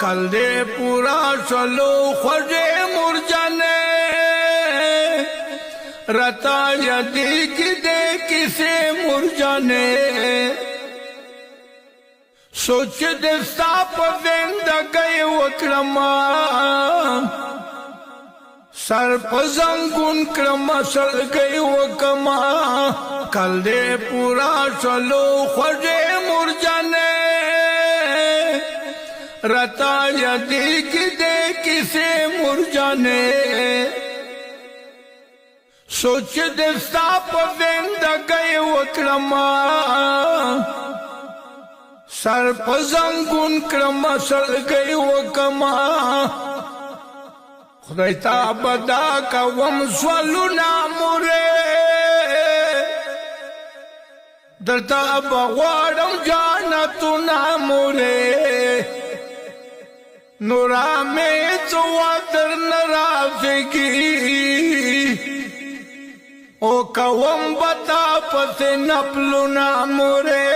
कल दे पूरा चलो खोजे मुरझाने रता यदि की दे किसे मुरझाने सोच दे साप जिंदगी वक्रमा सर्पजंगुन क्रम सल गई वकमा कल दे पूरा चलो खोजे मुरझाने रता यदि की दे किसे मुरझाने सोच दे साप जिंदगी वक्रमा सर्पजंगुन क्रम सल गई वकमा खुदाइता बदा का वम स्वलुना मुरे दरता बगवाड़म जाना तू ना मुरे नूरा में तो वादर नराफगी ओ कवम बता पसे नपलुना मुरे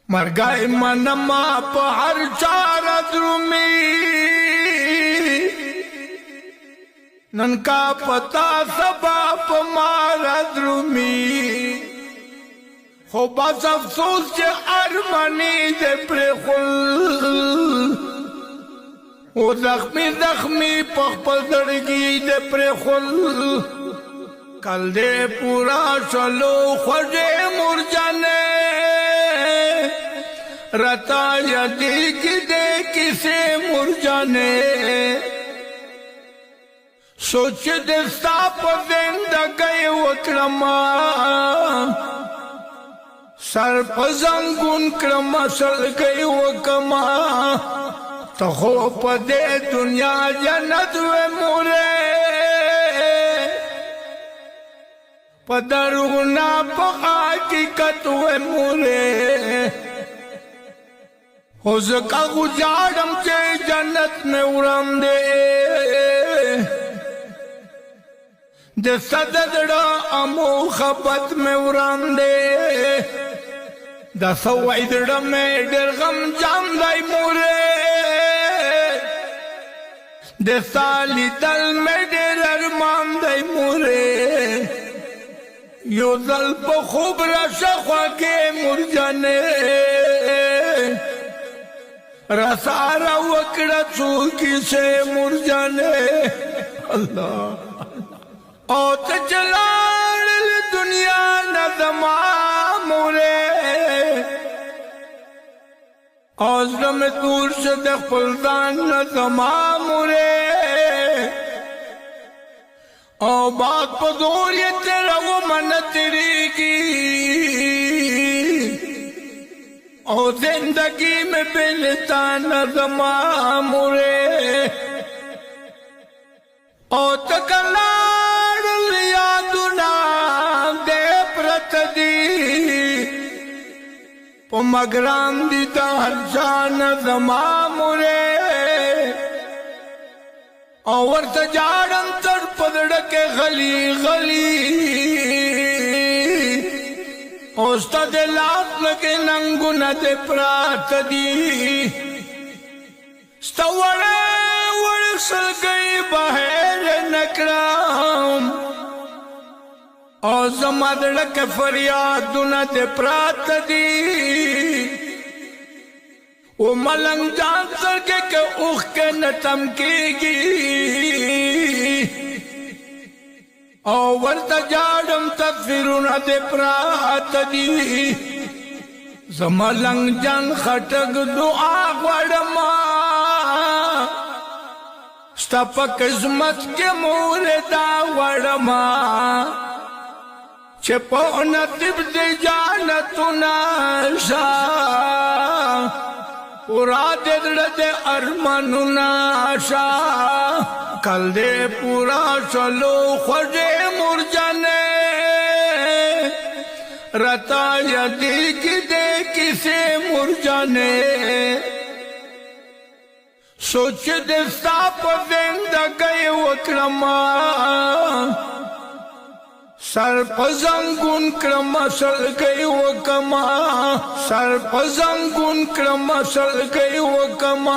मर गए मनमा पहर चार द्रुमी ननका पता सबाप मारा द्रुमी हो बस अफसोस से अरमनी दे प्रेखुल वो जख्मी जख्मी पखपल दड़गी दे प्रेखुल कल दे पूरा चलो खोजे मुरझाने रता यदि की दे किसे मुरझाने सोच दे साप जिंदगी वक्रमा सर्पजंगुन क्रम सल गई वकमा तो हो पदे दुनिया जन्नत वे मुरे पदरुना पका की कतवे मुरे हो सका गुजारम से जन्नत में उड़म दे सदड़ा अमो खपत में उड़म दे दसवाइदड़ा में डरगम जाम दाई मुरे दे साली दल में डेर अरमान दाई मुरे यो दल पर खूब रशा के मुरझाने रसारा वकड़ा चूकी से मुरझाने अल्लाह औत जलाल दुनिया नज़मा मुरे औज़ में दूर से दखलदान नज़मा मुरे और बात पदोर ये तेरा वो मन तेरी की और जिंदगी में बिलता नज़मा मुरे और तकलाड़ लिया दुना दे प्रतदी मगराम दीदा हर्षान नज़मा मुरे और तजाड़न तर पदड़ के गली गली औस्ताद लाख लगे नंगुना दे प्रात दी स्तवरे वर्षल गई बहर नकराम और जमादड़ के फरियाद न दे प्रात दी वो मलंग जान सर के उख के न तमकेगी और वर्त जाड़म तफिरु न दे प्रात दी जमलंग जन खटक दुआ वड़मा स्तप किस्मत के मोरे दा वड़मा छपो न तिब दे जान तू नाशा पूरा दे अरमनु नाशा कल दे पूरा चलो खोजे मुरझाने रता यदि की दे किसे मुरझाने सोच दे साप जिंदगी वक्रमा सर पजंगुन क्रमसल गई वो कमा सर पजंगुन क्रमसल गई वो कमा